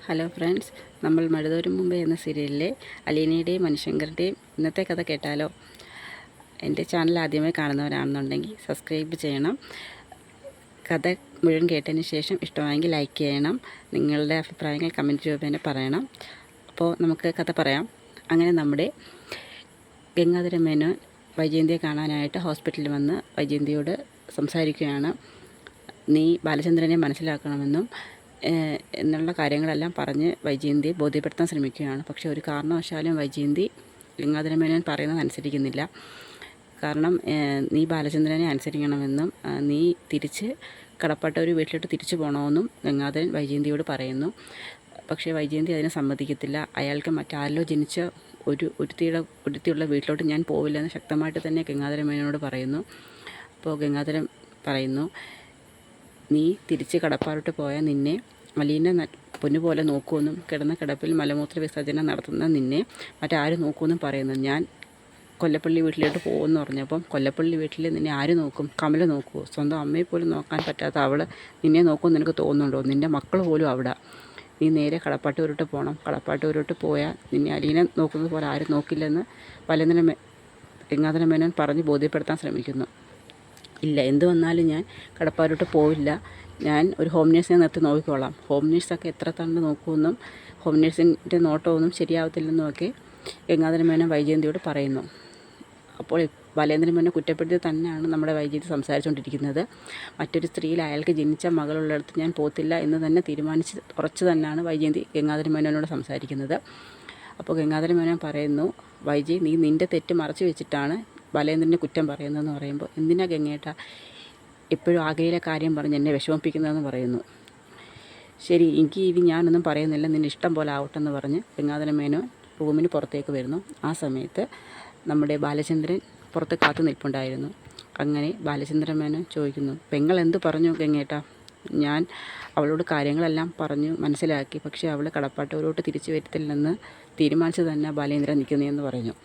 Hello friends, നമ്മൾ മഴതോരും മുമ്പേ എന്ന സീരിയലിലെ അലീനയുടെയും മണിശങ്കറിൻ്റെയും ഇന്നത്തെ കഥ കേട്ടാലോ? എൻ്റെ ചാനൽ ആദ്യമായി കാണുന്നവരാണെന്നുണ്ടെങ്കിൽ സബ്സ്ക്രൈബ് ചെയ്യണം. കഥ മുഴുവൻ കേട്ടതിന് ശേഷം ഇഷ്ടമായെങ്കിൽ ലൈക്ക് ചെയ്യണം. നിങ്ങളുടെ അഭിപ്രായങ്ങൾ കമൻറ്റ് രൂപേണ പറയണം. അപ്പോൾ നമുക്ക് കഥ പറയാം. അങ്ങനെ നമ്മുടെ ഗംഗാധര മേനോൻ വൈജയന്തിയെ കാണാനായിട്ട് ഹോസ്പിറ്റലിൽ വന്ന് വൈജയന്തിയോട് സംസാരിക്കുകയാണ്. നീ ബാലചന്ദ്രനെ മനസ്സിലാക്കണമെന്നും എന്നുള്ള കാര്യങ്ങളെല്ലാം പറഞ്ഞ് വൈജയന്തിയെ ബോധ്യപ്പെടുത്താൻ ശ്രമിക്കുകയാണ്. പക്ഷേ ഒരു കാരണവശാലും വൈജയന്തി ഗംഗാധര മേനോൻ പറയുന്നത് അനുസരിക്കുന്നില്ല. കാരണം നീ ബാലചന്ദ്രനെ അനുസരിക്കണമെന്നും നീ തിരിച്ച് കടപ്പെട്ട ഒരു വീട്ടിലോട്ട് തിരിച്ചു പോകണമെന്നും ഗംഗാധരൻ വൈജയന്തിയോട് പറയുന്നു. പക്ഷേ വൈജയന്തി അതിനെ സമ്മതിക്കത്തില്ല. അയാൾക്ക് മറ്റാരിലോ ജനിച്ച ഒരുത്തിയുള്ള വീട്ടിലോട്ട് ഞാൻ പോവില്ലെന്ന് ശക്തമായിട്ട് തന്നെ ഗംഗാധര മേനോനോട് പറയുന്നു. അപ്പോൾ ഗംഗാധരൻ പറയുന്നു, നീ തിരിച്ച് കടപ്പാറോട്ട് പോയാൽ നിന്നെ അലീന പൊന്നുപോലെ നോക്കുമെന്നും കിടന്ന കിടപ്പിൽ മലമൂത്ര വിസർജനം നടത്തുന്ന നിന്നെ മറ്റാരും നോക്കുമെന്നും പറയുന്നു. ഞാൻ കൊല്ലപ്പള്ളി വീട്ടിലോട്ട് പോകുമെന്ന് പറഞ്ഞപ്പം കൊല്ലപ്പള്ളി വീട്ടിൽ നിന്നെ ആര് നോക്കും? കമല നോക്കുമോ? സ്വന്തം അമ്മയെ പോലും നോക്കാൻ പറ്റാത്ത അവൾ നിന്നെ നോക്കുമെന്ന് നിനക്ക് തോന്നുന്നുണ്ടോ? നിൻ്റെ മക്കൾ പോലും അവിടെ. നീ നേരെ കടപ്പാട്ടൂരോട്ട് പോകണം. കടപ്പാട്ടൂരോട്ട് പോയാൽ നിന്നെ അലീന നോക്കുന്നത് പോലെ ആരും നോക്കില്ലെന്ന് ഗംഗാധര മേനോൻ പറഞ്ഞ് ബോധ്യപ്പെടുത്താൻ ശ്രമിക്കുന്നു. ഇല്ല, എന്ത് വന്നാലും ഞാൻ കടപ്പാരോട്ട് പോവില്ല. ഞാൻ ഒരു ഹോം നേഴ്സിനെ നിർത്തി നോക്കിക്കോളാം. ഹോം നേഴ്സൊക്കെ എത്ര തണ്ട് നോക്കുമെന്നും ഹോം നേഴ്സിൻ്റെ നോട്ടമൊന്നും ശരിയാവത്തില്ലെന്നുമൊക്കെ ഗംഗാധര മേനോൻ വൈജയന്തിയോട് പറയുന്നു. അപ്പോൾ ബാലേന്ദ്രൻ മേനോനെ കുറ്റപ്പെടുത്തി തന്നെയാണ് നമ്മുടെ വൈജയന്തി സംസാരിച്ചുകൊണ്ടിരിക്കുന്നത്. മറ്റൊരു സ്ത്രീയിൽ അയാൾക്ക് ജനിച്ച മകളുള്ളിടത്ത് ഞാൻ പോത്തില്ല എന്ന് തന്നെ തീരുമാനിച്ച് ഉറച്ചു തന്നെയാണ് വൈജയന്തി ഗംഗാധര മേനോനോട് സംസാരിക്കുന്നത്. അപ്പോൾ ഗംഗാധര മേനോൻ പറയുന്നു, വൈജയ്, നീ നിൻ്റെ തെറ്റ് മറച്ചു വെച്ചിട്ടാണ് ബാലേന്ദ്രനെ കുറ്റം പറയുന്നതെന്ന് പറയുമ്പോൾ, എന്തിനാ ഗംഗേട്ട എപ്പോഴും ആകെയിലെ കാര്യം പറഞ്ഞ് എന്നെ വിഷമിപ്പിക്കുന്നതെന്ന് പറയുന്നു. ശരി, എനിക്ക് ഇനി ഞാനൊന്നും പറയുന്നില്ല, നിൻ്റെ ഇഷ്ടം പോലെ ആവട്ടെ എന്ന് പറഞ്ഞ് ഗംഗാധര മേനോൻ റൂമിന് പുറത്തേക്ക് വരുന്നു. ആ സമയത്ത് നമ്മുടെ ബാലചന്ദ്രൻ പുറത്ത് കാത്തു നിൽപ്പുണ്ടായിരുന്നു. അങ്ങനെ ബാലചന്ദ്ര മേനോൻ ചോദിക്കുന്നു, പെങ്ങൾ എന്ത് പറഞ്ഞു ഗംഗേട്ട? ഞാൻ അവളോട് കാര്യങ്ങളെല്ലാം പറഞ്ഞു മനസ്സിലാക്കി. പക്ഷേ അവൾ കടപ്പാട്ടൂരോട്ട് തിരിച്ചു വരത്തില്ലെന്ന് തീരുമാനിച്ചു തന്നെ ബാലേന്ദ്രൻ നിൽക്കുന്നതെന്ന് പറഞ്ഞു.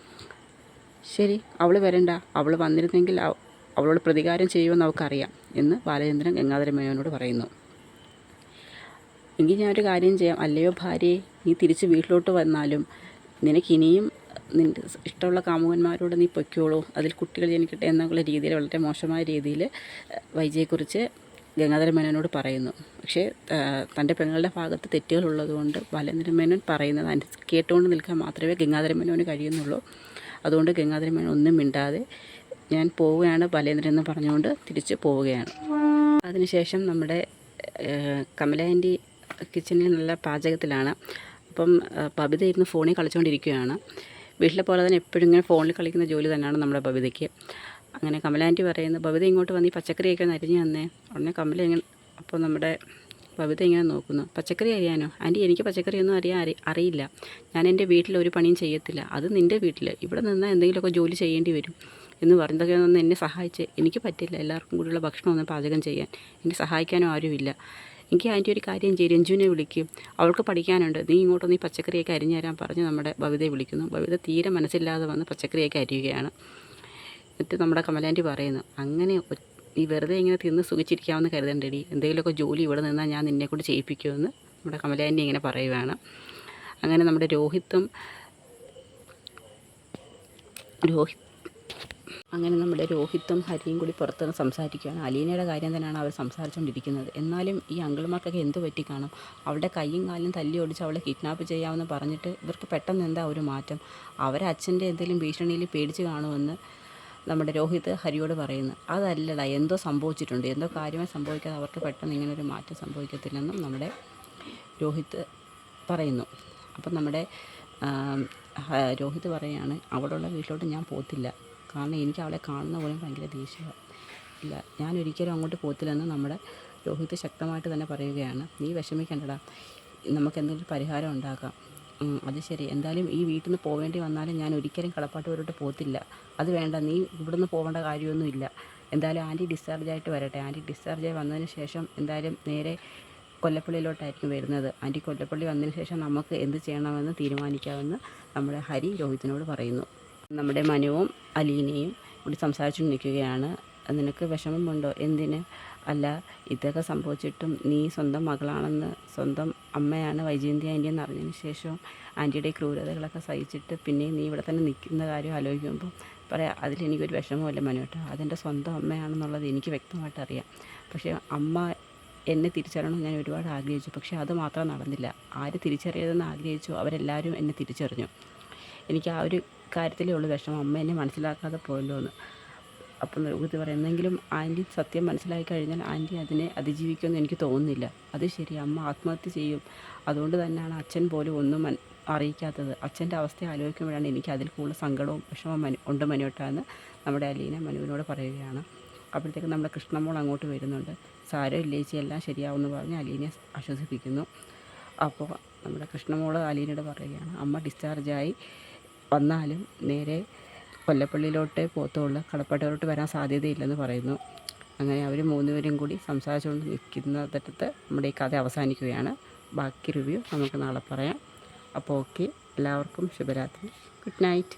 ശരി, അവൾ വരണ്ട. അവൾ വന്നിരുന്നെങ്കിൽ അവളോട് പ്രതികാരം ചെയ്യുമെന്ന് അവൾക്കറിയാം എന്ന് ബാലചന്ദ്രൻ ഗംഗാധര മേനോനോട് പറയുന്നു. എങ്കിൽ ഞാനൊരു കാര്യം ചെയ്യാം. അല്ലയോ ഭാര്യയെ, നീ തിരിച്ച് വീട്ടിലോട്ട് വന്നാലും നിനക്കിനിയും നിൻ്റെ ഇഷ്ടമുള്ള കാമുകന്മാരോട് നീ പൊയ്ക്കോളൂ, അതിൽ കുട്ടികൾ ജനിക്കട്ടെ എന്നുള്ള രീതിയിൽ വളരെ മോശമായ രീതിയിൽ വൈജയെക്കുറിച്ച് ഗംഗാധര മേനോനോട് പറയുന്നു. പക്ഷേ തൻ്റെ പെങ്ങളുടെ ഭാഗത്ത് തെറ്റുകളുള്ളതുകൊണ്ട് ബാലേന്ദ്ര മേനോൻ പറയുന്നത് കേട്ടുകൊണ്ട് നിൽക്കാൻ മാത്രമേ ഗംഗാധര മേനോന് കഴിയുന്നുള്ളൂ. അതുകൊണ്ട് ഗംഗാധര മേനോൻ ഒന്നും മിണ്ടാതെ ഞാൻ പോവുകയാണ് ബാലേന്ദ്രൻ എന്ന് പറഞ്ഞുകൊണ്ട് തിരിച്ച് പോവുകയാണ്. അതിനുശേഷം നമ്മുടെ കമല ആൻറ്റി കിച്ചണിൽ നല്ല പാചകത്തിലാണ്. അപ്പം ബബിത ഇരുന്ന് ഫോണിൽ കളിച്ചുകൊണ്ടിരിക്കുകയാണ്. വീട്ടിലെ പോലെ തന്നെ എപ്പോഴും ഇങ്ങനെ ഫോണിൽ കളിക്കുന്ന ജോലി തന്നെയാണ് നമ്മുടെ ബബിതയ്ക്ക്. അങ്ങനെ കമല ആൻറ്റി പറയുന്നത്, ബബിത ഇങ്ങോട്ട് വന്ന് ഈ പച്ചക്കറിയൊക്കെ ഒന്ന് അരിഞ്ഞ് തന്നേ. ഉടനെ കമല ഇങ്ങനെ, അപ്പോൾ നമ്മുടെ ബബിത ഇങ്ങനെ നോക്കുന്നു. പച്ചക്കറി അറിയാനോ? ആൻറ്റി, എനിക്ക് പച്ചക്കറിയൊന്നും അറിയില്ല. ഞാൻ എൻ്റെ വീട്ടിൽ ഒരു പണിയും ചെയ്യത്തില്ല. അത് നിൻ്റെ വീട്ടിൽ. ഇവിടെ നിന്നാൽ എന്തെങ്കിലുമൊക്കെ ജോലി ചെയ്യേണ്ടി വരും എന്ന് പറഞ്ഞതൊക്കെ ഒന്ന് എന്നെ സഹായിച്ച്. എനിക്ക് പറ്റില്ല എല്ലാവർക്കും കൂടിയുള്ള ഭക്ഷണമൊന്നും പാചകം ചെയ്യാൻ. എന്നെ സഹായിക്കാനും ആരുമില്ല. എനിക്ക് ആൻറ്റി ഒരു കാര്യം ചെയ്യും, രഞ്ജുവിനെ വിളിക്കും, അവൾക്ക് പഠിക്കാനുണ്ട്. നീ ഇങ്ങോട്ടൊന്ന് ഈ പച്ചക്കറിയൊക്കെ അരിഞ്ഞു തരാൻ പറഞ്ഞ് നമ്മുടെ ബബിതയെ വിളിക്കുന്നു. ബബിത തീരെ മനസ്സില്ലാതെ വന്ന് പച്ചക്കറിയൊക്കെ അരിയുകയാണ്. എന്നിട്ട് നമ്മുടെ കമലാൻറ്റി പറയുന്നു, അങ്ങനെ നീ വെറുതെ ഇങ്ങനെ തിന്ന് സുഖിച്ചിരിക്കാമെന്ന് കരുതണ്ടടി. എന്തെങ്കിലുമൊക്കെ ജോലി ഇവിടെ നിന്നാൽ ഞാൻ നിന്നെക്കൊണ്ട് ചെയ്യിപ്പിക്കുമെന്ന് നമ്മുടെ കമലാൻറ്റി ഇങ്ങനെ പറയുകയാണ്. അങ്ങനെ നമ്മുടെ രോഹിത്തും ഹരിയും കൂടി പുറത്തുനിന്ന് സംസാരിക്കുകയാണ്. അലീനയുടെ കാര്യം തന്നെയാണ് അവർ സംസാരിച്ചുകൊണ്ടിരിക്കുന്നത്. എന്നാലും ഈ അങ്കിൾമാർക്കൊക്കെ എന്ത് പറ്റി കാണും? അവളുടെ കൈയും കാലും തല്ലി ഒടിച്ച് അവളെ കിഡ്നാപ്പ് ചെയ്യാമെന്ന് പറഞ്ഞിട്ട് ഇവർക്ക് പെട്ടെന്ന് എന്താ ഒരു മാറ്റം? അവരച്ഛൻ്റെ എന്തെങ്കിലും ഭീഷണിയിൽ പേടിച്ച് കാണുമെന്ന് നമ്മുടെ രോഹിത് ഹരിയോട് പറയുന്നു. അതല്ലടാ, എന്തോ സംഭവിച്ചിട്ടുണ്ട്, എന്തോ കാര്യമായി സംഭവിക്കാതെ അവർക്ക് പെട്ടെന്ന് ഇങ്ങനൊരു മാറ്റം സംഭവിക്കത്തില്ലെന്നും നമ്മുടെ രോഹിത് പറയുന്നു. അപ്പം നമ്മുടെ രോഹിത് പറയുകയാണ്, അവളുള്ള വീട്ടിലോട്ട് ഞാൻ പോകത്തില്ല. കാരണം എനിക്ക് അവളെ കാണുന്ന പോലും ഭയങ്കര ദേഷ്യമാണ്. ഇല്ല, ഞാൻ ഒരിക്കലും അങ്ങോട്ട് പോകത്തില്ലെന്ന് നമ്മുടെ രോഹിത് ശക്തമായിട്ട് തന്നെ പറയുകയാണ്. നീ വിഷമിക്കണ്ടടാ, നമുക്ക് എന്തെങ്കിലും പരിഹാരം ഉണ്ടാക്കാം. അത് ശരി, എന്തായാലും ഈ വീട്ടിൽ നിന്ന് പോവേണ്ടി വന്നാലും ഞാൻ ഒരിക്കലും കടപ്പാട്ടൂരോട്ട് പോകത്തില്ല. അത് വേണ്ട, നീ ഇവിടുന്ന് പോകേണ്ട കാര്യമൊന്നുമില്ല. എന്തായാലും ആൻറ്റി ഡിസ്ചാർജായിട്ട് വരട്ടെ. ആൻറ്റി ഡിസ്ചാർജായി വന്നതിന് ശേഷം എന്തായാലും നേരെ കൊല്ലപ്പള്ളിയിലോട്ടായിരിക്കും വരുന്നത്. ആൻറ്റി കൊല്ലപ്പള്ളി വന്നതിന് ശേഷം നമുക്ക് എന്ത് ചെയ്യണമെന്ന് തീരുമാനിക്കാമെന്ന് നമ്മുടെ ഹരി രോഹിത്തിനോട് പറയുന്നു. നമ്മുടെ മനുവും അലീനയും കൂടി സംസാരിച്ചു നിൽക്കുകയാണ്. നിനക്ക് വിഷമമുണ്ടോ? എന്തിന്? അല്ല, ഇതൊക്കെ സംഭവിച്ചിട്ടും നീ സ്വന്തം മകളാണെന്ന്, സ്വന്തം അമ്മയാണ് വൈജയന്തി ആൻറ്റി എന്ന് അറിഞ്ഞതിന് ശേഷം ആൻറ്റിയുടെ ക്രൂരതകളൊക്കെ സഹിച്ചിട്ട് പിന്നെയും നീ ഇവിടെ തന്നെ നിൽക്കുന്ന കാര്യം ആലോചിക്കുമ്പോൾ പറയാം, അതിലെനിക്കൊരു വിഷമമില്ല മനുവേട്ടാ. അതെൻ്റെ സ്വന്തം അമ്മയാണെന്നുള്ളത് എനിക്ക് വ്യക്തമായിട്ട് അറിയാം. പക്ഷേ അമ്മ എന്നെ തിരിച്ചറിയണമെന്ന് ഞാൻ ഒരുപാട് ആഗ്രഹിച്ചു. പക്ഷേ അത് മാത്രം നടന്നില്ല. ആര് തിരിച്ചറിയരുതെന്ന് ആഗ്രഹിച്ചു അവരെല്ലാവരും എന്നെ തിരിച്ചറിഞ്ഞു. എനിക്ക് ആ ഒരു കാര്യത്തിലേ ഉള്ളൂ വിഷമം, അമ്മ എന്നെ മനസ്സിലാക്കാതെ പോയല്ലോ എന്ന്. അപ്പം ഇത് പറയുന്നെങ്കിലും ആൻറ്റി സത്യം മനസ്സിലാക്കി കഴിഞ്ഞാൽ ആൻറ്റി അതിനെ അതിജീവിക്കുമെന്ന് എനിക്ക് തോന്നുന്നില്ല. അത് ശരി, അമ്മ ആത്മഹത്യ ചെയ്യും. അതുകൊണ്ട് തന്നെയാണ് അച്ഛൻ പോലും ഒന്നും അറിയിക്കാത്തത്. അച്ഛൻ്റെ അവസ്ഥ ആലോചിക്കുമ്പോഴാണ് എനിക്ക് അതിൽ കൂടുതൽ സങ്കടവും വിഷമവും ഉണ്ട് മനുവേട്ടാന്ന് നമ്മുടെ അലീന മനുവിനോട് പറയുകയാണ്. അപ്പോഴത്തേക്ക് നമ്മുടെ കൃഷ്ണമോൾ അങ്ങോട്ട് വരുന്നുണ്ട്. സാരമില്ല ചേച്ചി, എല്ലാം ശരിയാവുമെന്ന് പറഞ്ഞ് അലീനെ ആശ്വസിപ്പിക്കുന്നു. അപ്പോൾ നമ്മുടെ കൃഷ്ണമോൾ അലീനയോട് പറയുകയാണ്, അമ്മ ഡിസ്ചാർജായി വന്നാലും നേരെ കൊല്ലപ്പള്ളിയിലോട്ടേ പോകത്തുള്ളൂ, കടപ്പാട്ടോട്ട് വരാൻ സാധ്യതയില്ലെന്ന് പറയുന്നു. അങ്ങനെ അവർ 3 പേരും കൂടി സംസാരിച്ചുകൊണ്ട് നിൽക്കുന്നിടത്ത് നമ്മുടെ ഈ കഥ അവസാനിക്കുകയാണ്. ബാക്കി റിവ്യൂ നമുക്ക് നാളെ പറയാം. അപ്പോൾ ഓക്കെ, എല്ലാവർക്കും ശുഭരാത്രി, ഗുഡ് നൈറ്റ്.